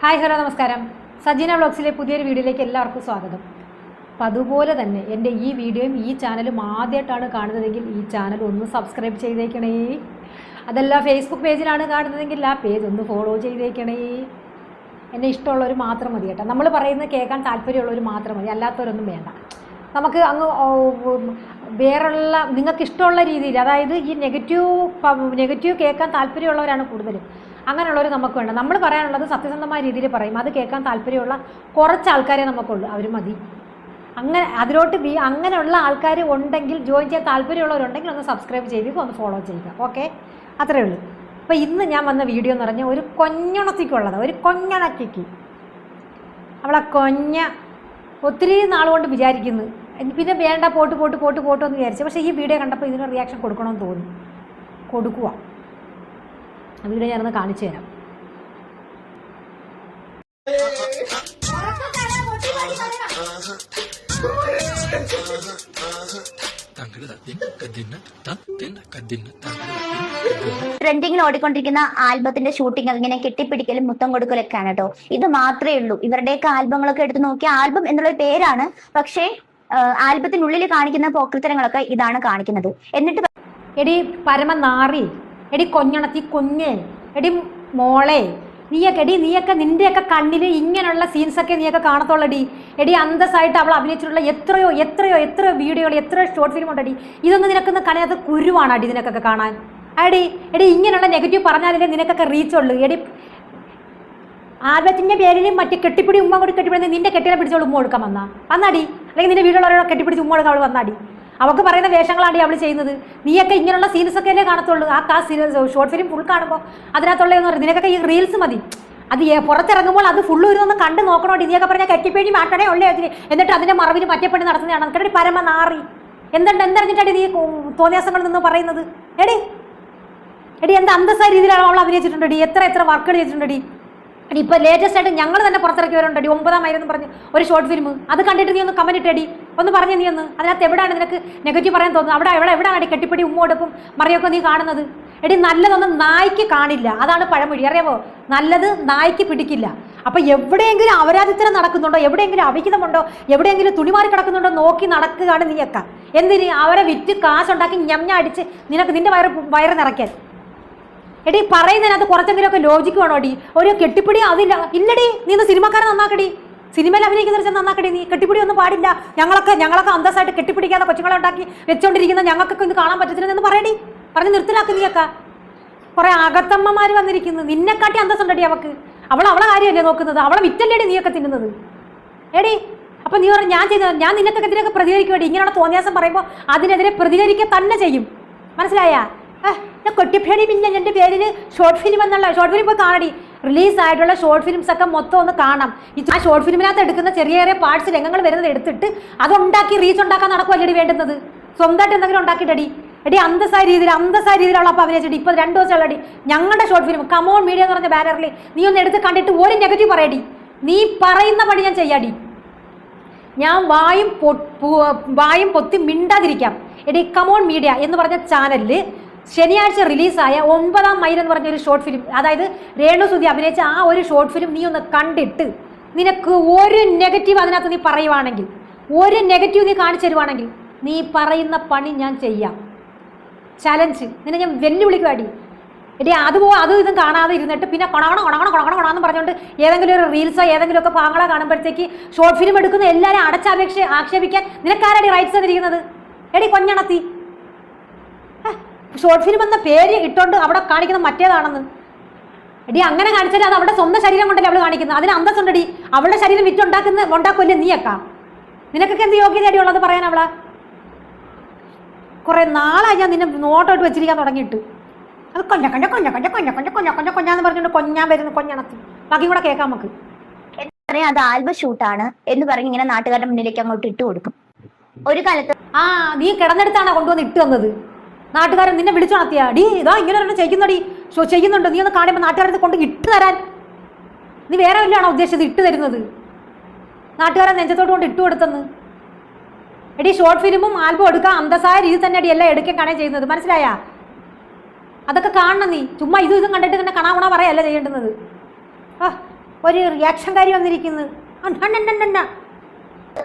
Hi hello നമസ്കാരം. സജീന വ്ളോഗ്സിലെ പുതിയൊരു വീഡിയോയിലേക്ക് എല്ലാവർക്കും സ്വാഗതം. അപ്പം അതുപോലെ തന്നെ എൻ്റെ ഈ വീഡിയോയും ഈ ചാനലും ആദ്യമായിട്ടാണ് കാണുന്നതെങ്കിൽ ഈ ചാനൽ ഒന്ന് സബ്സ്ക്രൈബ് ചെയ്തേക്കണേ. അതല്ല ഫേസ്ബുക്ക് പേജിലാണ് കാണുന്നതെങ്കിൽ ആ പേജ് ഒന്ന് ഫോളോ ചെയ്തേക്കണേ. എന്നെ ഇഷ്ടമുള്ളവർ മാത്രം മതി കേട്ടോ. നമ്മൾ പറയുന്നത് കേൾക്കാൻ താല്പര്യമുള്ളവർ മാത്രം മതി, അല്ലാത്തവരൊന്നും വേണ്ട. നമുക്ക് അങ്ങ് വേറെയുള്ള നിങ്ങൾക്ക് ഇഷ്ടമുള്ള രീതിയിൽ, അതായത് ഈ നെഗറ്റീവ് കേൾക്കാൻ താല്പര്യമുള്ളവരാണ് കൂടുതലും. അങ്ങനെയുള്ളവർ നമുക്ക് വേണ്ട. നമ്മൾ പറയാനുള്ളത് സത്യസന്ധമായ രീതിയിൽ പറയും. അത് കേൾക്കാൻ താല്പര്യമുള്ള കുറച്ച് ആൾക്കാരെ നമുക്കുള്ളൂ, അവർ മതി. അങ്ങനെ അതിലോട്ട് അങ്ങനെയുള്ള ആൾക്കാർ ഉണ്ടെങ്കിൽ, ജോയിൻ ചെയ്യാൻ താല്പര്യമുള്ളവരുണ്ടെങ്കിൽ ഒന്ന് സബ്സ്ക്രൈബ് ചെയ്യുക, ഒന്ന് ഫോളോ ചെയ്യുക. ഓക്കെ, അത്രയേ ഉള്ളൂ. അപ്പോൾ ഇന്ന് ഞാൻ വന്ന വീഡിയോ എന്ന് പറഞ്ഞാൽ ഒരു കൊഞ്ഞണത്തിക്കുള്ളതാണ്. ഒരു കൊഞ്ഞണക്കിക്ക് അവളെ ഒത്തിരി നാളുകൊണ്ട് വിചാരിക്കുന്നു, പിന്നെ വേണ്ട പോട്ട് എന്ന് വിചാരിച്ചു. പക്ഷേ ഈ വീഡിയോ കണ്ടപ്പോൾ ഇതിന് റിയാക്ഷൻ കൊടുക്കണമെന്ന് തോന്നി, കൊടുക്കുക. ആ വീഡിയോ ഞാനൊന്ന് കാണിച്ചു തരാം. ട്രെൻഡിങ്ങിൽ ഓടിക്കൊണ്ടിരിക്കുന്ന ആൽബത്തിന്റെ ഷൂട്ടിംഗ് ഇങ്ങനെ കെട്ടിപ്പിടിക്കലും മുത്തം കൊടുക്കലൊക്കെയാണ് കേട്ടോ. ഇത് മാത്രമേ ഉള്ളൂ. ഇവരുടെയൊക്കെ ആൽബങ്ങളൊക്കെ എടുത്ത് നോക്കിയ ആൽബം എന്നുള്ള പേരാണ്, പക്ഷേ ആൽബത്തിനുള്ളിൽ കാണിക്കുന്ന പോക്രിത്തരങ്ങളൊക്കെ ഇതാണ് കാണിക്കുന്നത്. എന്നിട്ട് എടി പരമനാറി, എടി കൊഞ്ഞണത്തി കുഞ്ഞേ, എടി മോളെ, നീയൊക്കെ നിന്റെയൊക്കെ കണ്ണിൽ ഇങ്ങനെയുള്ള സീൻസൊക്കെ നീയൊക്കെ കാണത്തുള്ളടി. എടി അന്തസ്സായിട്ട് അവൾ അഭിനയിച്ചിട്ടുള്ള എത്രയോ വീഡിയോകൾ, എത്രയോ ഷോർട്ട് ഫിലിം ഉണ്ടടി. ഇതൊന്നും നിനക്കൊന്ന് കണയാത്ത കുരുവാണ് അടി നിനക്കൊക്കെ കാണാൻ. എടി ഇങ്ങനെയുള്ള നെഗറ്റീവ് പറഞ്ഞാലേ നിനക്കൊക്കെ റീച്ചുള്ളൂ. എടി ആൽബത്തിൻ്റെ പേരിലും മറ്റേ കെട്ടിപ്പിടി ഉമ്മ കൂടി കെട്ടിപ്പിടി നിന്റെ കെട്ടിനെ പിടിച്ചോളൂ ഉമ്മ കൊടുക്കാൻ വന്നാടി, അല്ലെങ്കിൽ നിന്റെ വീടുള്ളവരോട് കെട്ടിപ്പിടിച്ച് ഉമ്മ കൊടുക്കാൻ അവൾ വന്നാടി. അവൾക്ക് പറയുന്ന വേഷങ്ങളാണ് അവൾ ചെയ്യുന്നത്. നീയൊക്കെ ഇങ്ങനെയുള്ള സീൻസൊക്കെ അല്ലേ കാണത്തുള്ളൂ. ആ ഷോർട്ട് ഫിലിം ഫുൾ കാണുമ്പോൾ അതിനകത്തുള്ളതെന്ന് പറയും. നിനക്കൊക്കെ ഈ റീൽസ് മതി. അത് പുറത്തിറങ്ങുമ്പോൾ അത് ഫുള്ള് വരുന്നൊന്ന് കണ്ട് നോക്കണോടി. നീയൊക്കെ പറഞ്ഞാൽ കെട്ടിപ്പേടി മാറ്റണേ ഉള്ളേ അതിന്. എന്നിട്ട് അതിൻ്റെ മറവിൽ മറ്റേപ്പണി നടത്തുന്നതാണ്. നമുക്കടി പരമ നാറി. എന്തറിഞ്ഞിട്ടാണ് നീ തോന്നിയാസങ്ങളിൽ നിന്ന് പറയുന്നത്? എടി എന്ത് അന്തസ്സായ രീതിയിലാണ് അവൾ അഭിനയിച്ചിട്ടുണ്ടടി. എത്ര വർക്കുകൾ ചെയ്തിട്ടുണ്ടടി. ഇപ്പോൾ ലേറ്റസ്റ്റ് ആയിട്ട് ഞങ്ങൾ തന്നെ പുറത്തിറക്കി വരുന്നുണ്ടടി 9 മൈൽ എന്ന് പറഞ്ഞ് ഒരു ഷോർട്ട് ഫിലിം. അത് കണ്ടിട്ട് നീ ഒന്ന് കമന്റ് ഇട്ടടി, ഒന്ന് പറഞ്ഞ് നീ ഒന്ന്. അതിനകത്ത് എവിടെയാണ് നിനക്ക് നെഗറ്റീവ് പറയാൻ തോന്നുന്നത്? എവിടെയാണ് കെട്ടിപ്പിടി ഉമ്മോടൊപ്പം മറിയൊക്കെ നീ കാണുന്നത്? എടി നല്ലതൊന്നും നായ്ക്ക് കാണില്ല, അതാണ് പഴമൊഴി, അറിയാമോ? നല്ലത് നായ്ക്ക് പിടിക്കില്ല. അപ്പം എവിടെയെങ്കിലും അപരാധിത്തരം നടക്കുന്നുണ്ടോ, എവിടെയെങ്കിലും അവിഹിതമുണ്ടോ, എവിടെയെങ്കിലും തുണിമാറി കിടക്കുന്നുണ്ടോ നോക്കി നടക്കുകയാണ് നീയൊക്കെ. എന്തിന്? അവരെ വിറ്റ് കാശുണ്ടാക്കി അടിച്ച് നിനക്ക് നിന്റെ വയറ് നിറയ്ക്കാൻ. എടി പറയുന്നതിനകത്ത് കുറച്ചെങ്കിലുമൊക്കെ ലോജിക്ക് വേണോ അടി? ഒരു കെട്ടിപ്പിടി അതില്ല ഇല്ലടി. നീ ഇന്ന് സിനിമക്കാരെ നന്നാക്കടി, സിനിമയിൽ അഭിനയിക്കുന്നവരെ നന്നാക്കടി. നീ കെട്ടിപ്പിടി ഒന്നും പാടില്ല. ഞങ്ങളൊക്കെ അന്തസ്സായിട്ട് കെട്ടിപ്പിടിക്കാതെ കൊച്ചുങ്ങളെ ഉണ്ടാക്കി വെച്ചോണ്ടിരിക്കുന്ന ഞങ്ങൾക്കൊക്കെ ഇത് കാണാൻ പറ്റത്തില്ലെന്ന് പറയടി. പറഞ്ഞ് നിർത്തലാക്കി. നീയൊക്കെ കുറെ അകത്തമ്മമാർ വന്നിരിക്കുന്നു. നിന്നെക്കാട്ടി അന്തസ്സുണ്ടടി അവക്ക്. അവളെ കാര്യമല്ലേ നോക്കുന്നത്? അവളെ വിറ്റല്ലേടി നീയൊക്കെ തിന്നുന്നത്. എടി അപ്പം നീ പറഞ്ഞ ഞാൻ നിനക്കൊക്കെ ഇതിനൊക്കെ പ്രതികരിക്കുവേണ്ടി. ഇങ്ങനെയുള്ള തോന്നിയാസം പറയുമ്പോൾ അതിനെതിരെ പ്രതികരിക്കുക തന്നെ ചെയ്യും, മനസ്സിലായാ? കൊട്ടിപ്പേടി പിന്നെ എൻ്റെ പേരിൽ ഷോർട്ട് ഫിലിം എന്നുള്ള ഷോർട്ട് ഫിലിം പോയി കാണടി. റിലീസായിട്ടുള്ള ഷോർട്ട് ഫിലിംസ് ഒക്കെ മൊത്തം ഒന്ന് കാണാം. ആ ഷോർട്ട് ഫിലിമിനകത്ത് എടുക്കുന്ന ചെറിയ പാർട്സ്, രംഗങ്ങൾ വരുന്നത് എടുത്തിട്ട് അതുണ്ടാക്കി റീച്ച് ഉണ്ടാക്കാൻ നടക്കുമല്ലേടി വേണ്ടുന്നത്? സ്വന്തമായിട്ട് എന്തെങ്കിലും ഉണ്ടാക്കിയിട്ടടി. എടി അന്തസ്സായ രീതിയിലുള്ള അപ്പം അഭിനയിച്ചിട്ട് ഇപ്പോൾ 2 ദിവസമുള്ളടി ഞങ്ങളുടെ ഷോർട്ട് ഫിലിം കമോൺ മീഡിയ എന്ന് പറഞ്ഞ ബാനറിൽ നീ ഒന്ന് എടുത്ത് കണ്ടിട്ട് ഒരു നെഗറ്റീവ് പറയടി. നീ പറയുന്ന പണി ഞാൻ ചെയ്യാടി. ഞാൻ വായും പൊത്തി മിണ്ടാതിരിക്കാം. എടി കമോൺ മീഡിയ എന്ന് പറഞ്ഞ ചാനലിൽ ശനിയാഴ്ച റിലീസായ 9 മൈൽ എന്ന് പറഞ്ഞൊരു ഷോർട്ട് ഫിലിം, അതായത് രേണുസുതി അഭിനയിച്ച ആ ഒരു ഷോർട്ട് ഫിലിം നീ ഒന്ന് കണ്ടിട്ട് നിനക്ക് ഒരു നെഗറ്റീവ് അതിനകത്ത് നീ പറയുവാണെങ്കിൽ, ഒരു നെഗറ്റീവ് നീ കാണിച്ചു തരുവാണെങ്കിൽ നീ പറയുന്ന പണി ഞാൻ ചെയ്യാം. ചലഞ്ച് നിന്നെ ഞാൻ വെല്ലുവിളിക്കുവാടി. എടി അതും ഇതും കാണാതെ ഇരുന്നിട്ട് പിന്നെ കൊണന്ന് പറഞ്ഞുകൊണ്ട് ഏതെങ്കിലും ഒരു റീൽസോ ഏതെങ്കിലുമൊക്കെ പാങ്ങളെ കാണുമ്പോഴത്തേക്ക് ഷോർട്ട് ഫിലിം എടുക്കുന്ന എല്ലാവരും ആക്ഷേപിക്കാൻ നിനക്കാരാടി റൈറ്റ്സ് തന്നിരിക്കുന്നത്? എടി കൊഞ്ഞണത്തി, ഷോർട്ട് ഫിലിം എന്ന പേര് ഇട്ടുകൊണ്ട് അവിടെ കാണിക്കുന്ന മറ്റേതാണെന്ന്. എടി അങ്ങനെ കാണിച്ചാൽ അത് അവളുടെ സ്വന്തം ശരീരം കൊണ്ടല്ലേ അവൾ കാണിക്കുന്നത്. അതിന് അന്തസ്സുണ്ടടി. അവളുടെ ശരീരം ഉണ്ടാക്കുമല്ലേ നീയൊക്കെ? നിനക്കൊക്കെ എന്ത് യോഗ്യതയടി ഉള്ളത് പറയാൻ? അവളെ കുറെ നാളായി ഞാൻ നിന്നെ നോട്ടോട്ട് വെച്ചിരിക്കാൻ തുടങ്ങിയിട്ട്. അത് കൊഞ്ഞാന്ന് പറഞ്ഞുകൊണ്ട് കൊഞ്ഞാൻ വരുന്നു കൊഞ്ഞണത്തി. ബാക്കി കൂടെ കേൾക്കാം നമുക്ക്. അത് ആൽബം ഷൂട്ടാണ് എന്ന് പറഞ്ഞ് ഇങ്ങനെ നാട്ടുകാരുടെ മുന്നിലേക്ക് അങ്ങോട്ട് ഇട്ട് കൊടുക്കും. ഒരു കാലത്ത് നീ കിടന്നെടുത്താണോ കൊണ്ടുവന്ന് ഇട്ട് തന്നത്? നാട്ടുകാരൻ നിന്നെ വിളിച്ചു നടത്തിയാ? ഡി ഇതാ ഇങ്ങനെ ചെയ്യുന്നുണ്ട്, നീ ഒന്ന് കാണുമ്പോൾ നാട്ടുകാരത്തെ കൊണ്ട് ഇട്ട് തരാൻ. നീ വേറെ വല്ലതാണോ ഉദ്ദേശിച്ചത് ഇട്ട് തരുന്നത്? നാട്ടുകാരൻ നെഞ്ചത്തോട്ട് കൊണ്ട് ഇട്ട് കൊടുത്തെന്ന്. എടി ഷോർട്ട് ഫിലിമും ആൽബം എടുക്കാൻ അന്തസ്സായ രീതി തന്നെ അടി എല്ലാം എടുക്കാൻ കാണാൻ ചെയ്യുന്നത്, മനസ്സിലായാ? അതൊക്കെ കാണണം നീ. ചുമ്മാ ഇതും കണ്ടിട്ട് തന്നെ കാണാവണ പറയല്ല ചെയ്യേണ്ടുന്നത്. ഒരു റിയാക്ഷൻകാരി വന്നിരിക്കുന്നു.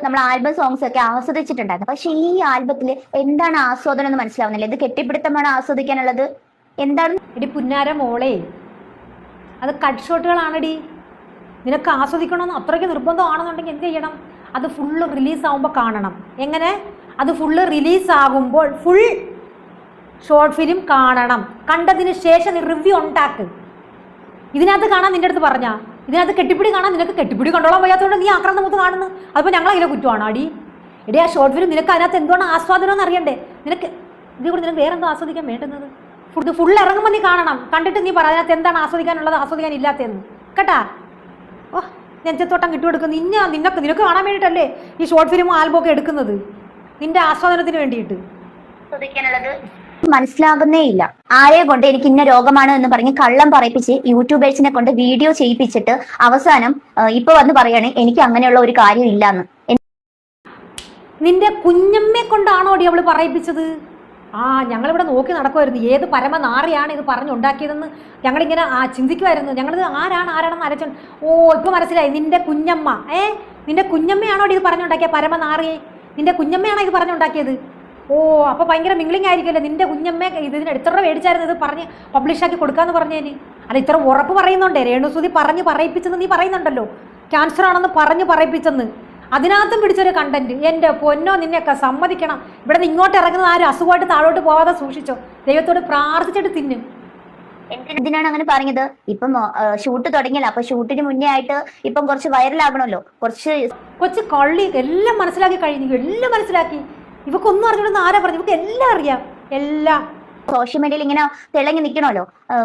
നമ്മൾ ആൽബം സോങ്സ് ഒക്കെ ആസ്വദിച്ചിട്ടുണ്ടായിരുന്നു. പക്ഷെ ഈ ആൽബത്തിൽ എന്താണ് ആസ്വാദനം എന്ന് മനസ്സിലാവുന്നില്ല. ഇത് കെട്ടിപ്പിടുത്തമാണ് ആസ്വദിക്കാനുള്ളത്, എന്താണ്? എടി പുന്നാര മോളെ, അത് കട്ട് ഷോട്ടുകളാണെടി. നിനക്ക് ആസ്വദിക്കണമെന്ന് അത്രയ്ക്ക് നിർബന്ധമാണെന്നുണ്ടെങ്കിൽ എന്ത് ചെയ്യണം? അത് ഫുള്ള് റിലീസാകുമ്പോൾ കാണണം. എങ്ങനെ? അത് ഫുള്ള് റിലീസാകുമ്പോൾ ഫുൾ ഷോർട്ട് ഫിലിം കാണണം. കണ്ടതിന് ശേഷം നീ റിവ്യൂ ഉണ്ടാക്ക്. ഇതിനകത്ത് കാണാൻ നിൻ്റെ അടുത്ത് പറഞ്ഞാ, ഇതിനകത്ത് കെട്ടിപ്പിടി കാണാൻ നിനക്ക് കെട്ടിപ്പിടി കണ്ടോളാൻ വയ്യാത്തതുകൊണ്ട് നീ ആക്രാന്തം മൂത്ത് കാണുന്നു. അതിപ്പോൾ ഞങ്ങളതിലെ കുറ്റമാണോ അടി? എടി ആ ഷോർട്ട് ഫിലിം നിനക്ക് അതിനകത്ത് എന്തുകൊണ്ട് ആസ്വാദനം എന്ന് അറിയണ്ടേ? നിനക്ക് ഇതിൽ കൂടി നിനക്ക് വേറെ എന്തോ ആസ്വദിക്കാൻ വേണ്ടുന്നത്? ഫുൾ ഇറങ്ങുമ്പോൾ നീ കാണണം. കണ്ടിട്ട് നീ പറ അതിനകത്ത് എന്താണ് ആസ്വദിക്കാനുള്ളത്, ആസ്വദിക്കാനില്ലാത്തതെന്ന് കേട്ടാ. ഓ നെഞ്ചത്തോട്ടം കിട്ടുകൊടുക്കുന്നു. നിനക്ക് കാണാൻ വേണ്ടിയിട്ടല്ലേ ഈ ഷോർട്ട് ഫിലിമും ആൽബം ഒക്കെ എടുക്കുന്നത്, നിന്റെ ആസ്വാദനത്തിന് വേണ്ടിയിട്ട്. മനസ്സിലാകുന്നേ ഇല്ല. ആരെ കൊണ്ട് എനിക്ക് ഇന്ന രോഗമാണ് എന്ന് പറഞ്ഞ് കള്ളം പറയിപ്പിച്ച് യൂട്യൂബേഴ്സിനെ കൊണ്ട് വീഡിയോ ചെയ്യിപ്പിച്ചിട്ട് അവസാനം ഇപ്പൊ വന്ന് പറയാണ് എനിക്ക് അങ്ങനെയുള്ള ഒരു കാര്യം ഇല്ലാന്ന്. നിന്റെ കുഞ്ഞമ്മയെ കൊണ്ടാണോ അടി അവള് പറയിപ്പിച്ചത്? ഞങ്ങളിവിടെ നോക്കി നടക്കുമായിരുന്നു ഏത് പരമനാറിയാണ് ഇത് പറഞ്ഞുണ്ടാക്കിയതെന്ന് ഞങ്ങളിങ്ങനെ ചിന്തിക്കുമായിരുന്നു. ഞങ്ങളിത് ആരാണെന്ന് അരച്ചു. ഇപ്പൊ മനസ്സിലായി, നിന്റെ കുഞ്ഞമ്മ. നിന്റെ കുഞ്ഞമ്മയാണോ ഇത് പറഞ്ഞുണ്ടാക്കിയ പരമനാറിയെ? നിന്റെ കുഞ്ഞമ്മയാണോ ഇത് പറഞ്ഞുണ്ടാക്കിയത്? അപ്പോൾ ഭയങ്കര മിംഗ്ലിംഗ് ആയിരിക്കുമല്ലോ. നിന്റെ കുഞ്ഞമ്മ ഇതിന് എത്ര രൂപ മേടിച്ചായിരുന്നു ഇത് പറഞ്ഞ് പബ്ലിഷാക്കി കൊടുക്കാന്ന് പറഞ്ഞേന്? അല്ല ഇത്ര ഉറപ്പ് പറയുന്നുണ്ടേ, രേണുസുതി പറഞ്ഞ് പറയിപ്പിച്ചെന്ന് നീ പറയുന്നുണ്ടല്ലോ, ക്യാൻസർ ആണെന്ന് പറഞ്ഞ് പറയിപ്പിച്ചെന്ന്. അതിനകത്തും പിടിച്ചൊരു കണ്ടന്റ്. എൻ്റെ പൊന്നോ, നിന്നെയൊക്കെ സമ്മതിക്കണം. ഇവിടെ നിന്ന് ഇങ്ങോട്ട് ഇറങ്ങുന്നത് ആരും അസുഖമായിട്ട് താഴോട്ട് പോവാതെ സൂക്ഷിച്ചോ. ദൈവത്തോട് പ്രാർത്ഥിച്ചിട്ട് തിന്നും. എന്തിനാണ് അങ്ങനെ പറഞ്ഞത്? ഇപ്പം ഷൂട്ട് തുടങ്ങിയല്ലോ, അപ്പൊ ഷൂട്ടിന് മുന്നേ ആയിട്ട് ഇപ്പം കുറച്ച് വൈറലാകണമല്ലോ. കൊച്ചു കള്ളി എല്ലാം മനസ്സിലാക്കി കഴിഞ്ഞു, എല്ലാം മനസ്സിലാക്കി. ഇവക്കൊന്നും അറിഞ്ഞിടുന്ന ആരാ പറഞ്ഞു? ഇവക്ക് എല്ലാം അറിയാം, എല്ലാം. സോഷ്യൽ മീഡിയയിൽ ഇങ്ങനെ തിളങ്ങി നിൽക്കണമല്ലോ,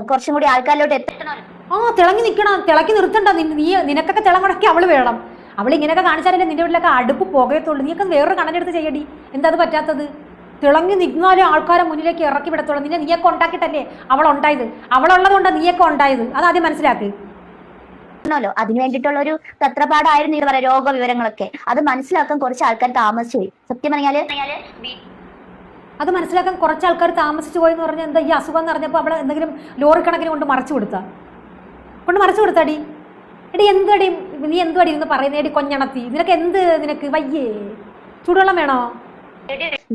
കുറച്ചും കൂടി ആൾക്കാരിലോട്ട് എത്തണമല്ലോ. തിളങ്ങി നിൽക്കണം, തിളക്കി നിർത്തണ്ട. നിനക്കൊക്കെ തിളങ്ങണക്കി അവള് വേണം. അവൾ ഇങ്ങനെയൊക്കെ കാണിച്ചാലല്ലേ നിന്റെ വീട്ടിലൊക്കെ അടുപ്പ് പുകയത്തുള്ളൂ. നീയൊക്കെ വേറൊരു കണ്ണനെടുത്ത് ചെയ്യടി. എന്താ അത് പറ്റാത്തത്? തിളങ്ങി നിന്നാലും ആൾക്കാരെ മുന്നിലേക്ക് ഇറക്കി വിടത്തുള്ളൂ. നീയൊക്കെ ഉണ്ടാക്കിയിട്ടല്ലേ അവളുണ്ടായത്. അവളുള്ളത് കൊണ്ടാണ് നീയൊക്കെ ഉണ്ടായത്. അത് ആദ്യം മനസ്സിലാക്ക്. അതിന് വേണ്ടിയിട്ടുള്ള ഒരു തത്രപ്പാടായിരുന്നു ഇത് പറയാം, രോഗവിവരങ്ങളൊക്കെ. അത് മനസ്സിലാക്കാൻ കുറച്ച് ആൾക്കാർ താമസിച്ചു പോയി. സത്യം പറഞ്ഞാല് അത് മനസ്സിലാക്കാൻ കുറച്ച് ആൾക്കാർ താമസിച്ചു പോയി എന്ന് പറഞ്ഞാൽ എന്താ? ഈ അസുഖം എന്ന് പറഞ്ഞപ്പോൾ അവളെ എന്തെങ്കിലും ലോറി കണക്കിന് കൊണ്ട് മറച്ചു കൊടുത്താടി. എടി എന്തുവടി നീ എന്തുവടി എന്ന് പറയുന്നത്? എടി കൊഞ്ഞണത്തി, നിനക്ക് വയ്യേ? ചൂടുവെള്ളം വേണോ?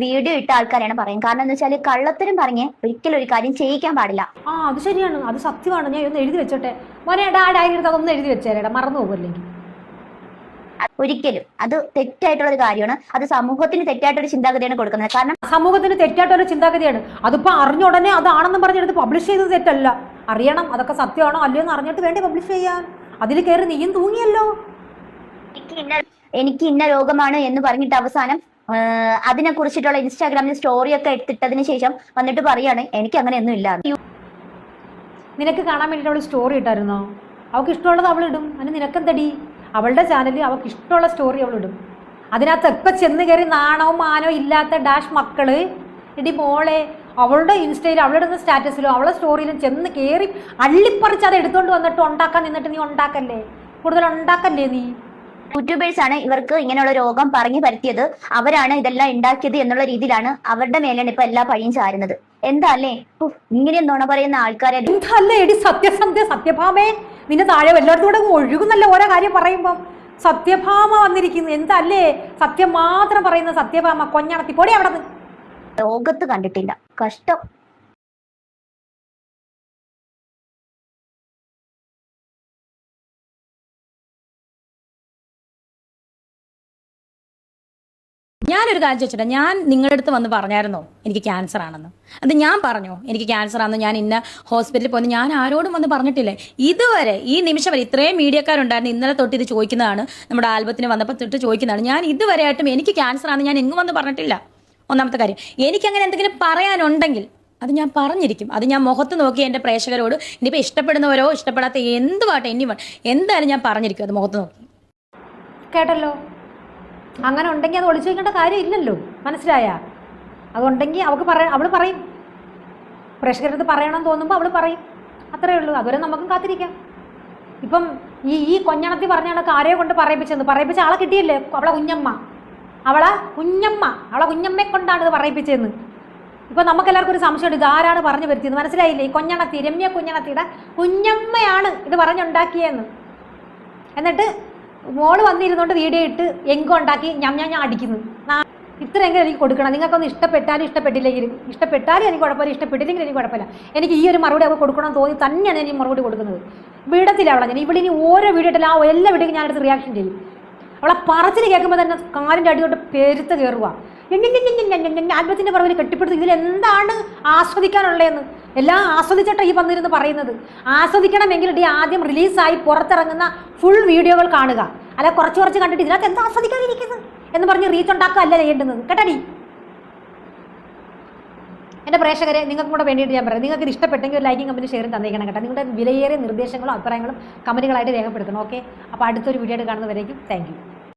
വീഡിയോ ഇട്ട ആൾക്കാരാണ് പറയും. കാരണം എന്താ വെച്ചാൽ കള്ളത്തരം പറഞ്ഞ് ഒരിക്കലും ഒരു കാര്യം ചെയ്യിക്കാൻ പാടില്ല. അത് ശരിയാണ്, അത് സത്യമാണ്. ഞാൻ ഒന്ന് എഴുതി വെച്ചോട്ടെ മോനെ. ഡയറി എടുത്ത് അതൊന്നും എഴുതി വെച്ചേരാ, മറന്നു പോകുമല്ലെങ്കിൽ. ഒരിക്കലും അത് തെറ്റായിട്ടുള്ള ഒരു കാര്യമാണ്. അത് സമൂഹത്തിന് തെറ്റായിട്ടൊരു ചിന്താഗതിയാണ് കൊടുക്കുന്നത്. കാരണം സമൂഹത്തിന് തെറ്റായിട്ടൊരു ചിന്താഗതിയാണ്. അതിപ്പോ അറിഞ്ഞ ഉടനെ അതാണെന്ന് പറഞ്ഞെടുത്ത് പബ്ലിഷ് ചെയ്തത് തെറ്റല്ല. അറിയണം അതൊക്കെ സത്യമാണോ അല്ലയോ എന്ന് അറിഞ്ഞിട്ട് വേണ്ടി പബ്ലിഷ് ചെയ്യാൻ. അതിൽ കയറി നീയും തൂങ്ങിയല്ലോ. എനിക്ക് ഇന്ന രോഗമാണ് എന്ന് പറഞ്ഞിട്ട് അവസാനം അതിനെ കുറിച്ചിട്ടുള്ള ഇൻസ്റ്റാഗ്രാമിൽ സ്റ്റോറി ഒക്കെ എടുത്തിട്ടതിന് ശേഷം വന്നിട്ട് പറയാണ് എനിക്ക് അങ്ങനെയൊന്നും ഇല്ല. നിനക്ക് കാണാൻ വേണ്ടിയിട്ട് അവൾ സ്റ്റോറി ഇട്ടായിരുന്നോ? അവൾക്ക് ഇഷ്ടമുള്ളത് അവൾ ഇടും. അതിന് നിനക്കെന്തടി? അവളുടെ ചാനലിൽ അവൾക്ക് ഇഷ്ടമുള്ള സ്റ്റോറി അവൾ ഇടും. അതിനകത്തൊക്കെ ചെന്ന് കയറി നാണോ മാനോ ഇല്ലാത്ത ഡാഷ് മക്കള് എടി മോളെ അവളുടെ ഇൻസ്റ്റയിലും അവളിടുന്ന സ്റ്റാറ്റസിലും അവളുടെ സ്റ്റോറിയിലും ചെന്ന് കയറി അള്ളിപ്പറിച്ച് അത് എടുത്തുകൊണ്ട് വന്നിട്ട് ഉണ്ടാക്കാൻ നിന്നിട്ട് നീ ഉണ്ടാക്കല്ലേ, കൂടുതൽ ഉണ്ടാക്കല്ലേ നീ. യൂട്യൂബേഴ്സ് ആണ് ഇവർക്ക് ഇങ്ങനെയുള്ള രോഗം പറഞ്ഞു പരത്തിയത്, അവരാണ് ഇതെല്ലാം ഉണ്ടാക്കിയത് എന്നുള്ള രീതിയിലാണ് അവരുടെ മേലെയാണ് ഇപ്പൊ എല്ലാ പഴിയും ചാരുന്നത്. എന്താ അല്ലേ ഇങ്ങനെ നുണ പറയുന്ന ആൾക്കാരെ? എന്തല്ലേ എടി സത്യഭാമേ, നിന്നെ താഴെ എല്ലായിടത്തും കൂടെ ഒഴുകുന്നല്ല ഓരോ കാര്യം പറയുമ്പം. സത്യഭാമ വന്നിരിക്കുന്നു. എന്തല്ലേ സത്യം മാത്രം പറയുന്ന സത്യഭാമ കൊഞ്ഞണത്തി പൊടി അവിടെ നിന്ന്. ലോകത്ത് കണ്ടിട്ടില്ല, കഷ്ടം. ഞാനൊരു കാര്യം ചോദിച്ചിട്ട്, ഞാൻ നിങ്ങളുടെ അടുത്ത് വന്ന് പറഞ്ഞായിരുന്നോ എനിക്ക് ക്യാൻസർ ആണെന്ന്? അത് ഞാൻ പറഞ്ഞോ എനിക്ക് ക്യാൻസർ ആണെന്ന്? ഞാൻ ഇന്ന ഹോസ്പിറ്റലിൽ പോകുന്നത് ഞാൻ ആരോടും വന്ന് പറഞ്ഞിട്ടില്ലേ ഇതുവരെ. ഈ നിമിഷം വരെ ഇത്രയും മീഡിയക്കാരുണ്ടായിരുന്നു. ഇന്നലെ തൊട്ട് ഇത് ചോദിക്കുന്നതാണ്, നമ്മുടെ ആൽബത്തിന് വന്നപ്പോൾ തൊട്ട് ചോദിക്കുന്നതാണ്. ഞാൻ ഇതുവരെയായിട്ടും എനിക്ക് ക്യാൻസർ ആണെന്ന് ഞാൻ എങ്ങും വന്ന് പറഞ്ഞിട്ടില്ല. ഒന്നാമത്തെ കാര്യം, എനിക്കങ്ങനെ എന്തെങ്കിലും പറയാനുണ്ടെങ്കിൽ അത് ഞാൻ പറഞ്ഞിരിക്കും. അത് ഞാൻ മുഖത്ത് നോക്കി എൻ്റെ പ്രേക്ഷകരോട്, ഇനിയിപ്പോൾ ഇഷ്ടപ്പെടുന്നവരോ ഇഷ്ടപ്പെടാത്ത എന്തുവാട്ടെ എന്തായാലും ഞാൻ പറഞ്ഞിരിക്കും അത് മുഖത്ത് നോക്കി. കേട്ടല്ലോ? അങ്ങനെ ഉണ്ടെങ്കിൽ അത് ഒളിച്ചു വയ്ക്കേണ്ട കാര്യമില്ലല്ലോ, മനസ്സിലായ? അതുണ്ടെങ്കിൽ അവൾ പറയും. പ്രേക്ഷകരത് പറയണമെന്ന് തോന്നുമ്പോൾ അവൾ പറയും. അത്രയേ ഉള്ളൂ. അതുവരെ നമുക്കും കാത്തിരിക്കാം. ഇപ്പം ഈ കൊഞ്ഞണത്തി പറഞ്ഞ കണക്ക് ആരെയോ കൊണ്ട് പറയിപ്പിച്ച ആളെ കിട്ടിയില്ലേ? അവളെ കുഞ്ഞമ്മയെ കൊണ്ടാണ് ഇത് പറയിപ്പിച്ചതെന്ന്. ഇപ്പം നമുക്കെല്ലാവർക്കും ഒരു സംശയമുണ്ട്, ഇത് ആരാണ് പറഞ്ഞു വരുത്തിയത്? മനസ്സിലായില്ലേ? ഈ കൊഞ്ഞണത്തി, രമ്യ കുഞ്ഞണത്തിയുടെ കുഞ്ഞമ്മയാണ് ഇത് പറഞ്ഞുണ്ടാക്കിയെന്ന്. എന്നിട്ട് മോള് വന്നിരുന്നോണ്ട് വീഡിയോ ഇട്ട് എങ്കോ ഉണ്ടാക്കി ഞാൻ അടിക്കുന്നു. ഇത്രയെങ്കിലും എനിക്ക് കൊടുക്കണം. നിങ്ങൾക്കൊന്ന് ഇഷ്ടപ്പെട്ടാലും ഇഷ്ടപ്പെട്ടില്ലെങ്കിലും, ഇഷ്ടപ്പെട്ടാലും എനിക്ക് കുഴപ്പമില്ല, ഇഷ്ടപ്പെട്ടില്ലെങ്കിലും എനിക്ക് കുഴപ്പമില്ല. എനിക്ക് ഈ ഒരു മറുപടി അവൾക്ക് കൊടുക്കണം തോന്നി തന്നെയാണ് ഞാൻ ഈ മറുപടി കൊടുക്കുന്നത്. വിടത്തില്ല അവളെ ഞാൻ. ഇവിടെ ഇനി ഓരോ വീഡിയോ ഇട്ടില്ല, ആ എല്ലാ വീഡിയോക്കും ഞാനെടുത്ത് റിയാക്ഷൻ ചെയ്യും. അവളെ പറച്ചിൽ കേൾക്കുമ്പോൾ തന്നെ കാലിൻ്റെ അടി കൊണ്ട് പെരുത്ത് കയറുക. ആൽബത്തിൻ്റെ പുറകിൽ കെട്ടിപ്പിടുത്ത് ഇതിലെന്താണ് ആസ്വദിക്കാനുള്ളതെന്ന് എല്ലാം ആസ്വദിച്ചിട്ടാണ് ഈ വന്നിരുന്ന് പറയുന്നത്. ആസ്വദിക്കണമെങ്കിൽ ആദ്യം റിലീസായി പുറത്തിറങ്ങുന്ന ഫുൾ വീഡിയോകൾ കാണുക. അല്ല കുറച്ച് കണ്ടിട്ട് ഇതിനകത്ത് എന്താ ആസ്വദിക്കാതിരിക്കുന്നത് എന്ന് പറഞ്ഞ് റീച്ച് ഉണ്ടാക്കുകയല്ല ചെയ്യേണ്ടുന്നത്. കേട്ടടി എൻ്റെ പ്രേക്ഷകരെ, നിങ്ങൾക്കും കൂടെ വേണ്ടിയിട്ട് ഞാൻ പറയാം, നിങ്ങൾക്ക് ഇത് ഇഷ്ടപ്പെട്ടെങ്കിൽ ഒരു ലൈക്കും കമൻറ്റും ഷെയറും തന്നേക്കണം കേട്ടോ. നിങ്ങളുടെ വിലയേറിയ നിർദ്ദേശങ്ങളും അഭിപ്രായങ്ങളും കമൻറ്റുകളായിട്ട് രേഖപ്പെടുത്തണം. ഓക്കെ, അപ്പോൾ അടുത്തൊരു വീഡിയോ ആയിട്ട് കാണുന്നവരേക്കും താങ്ക് യു.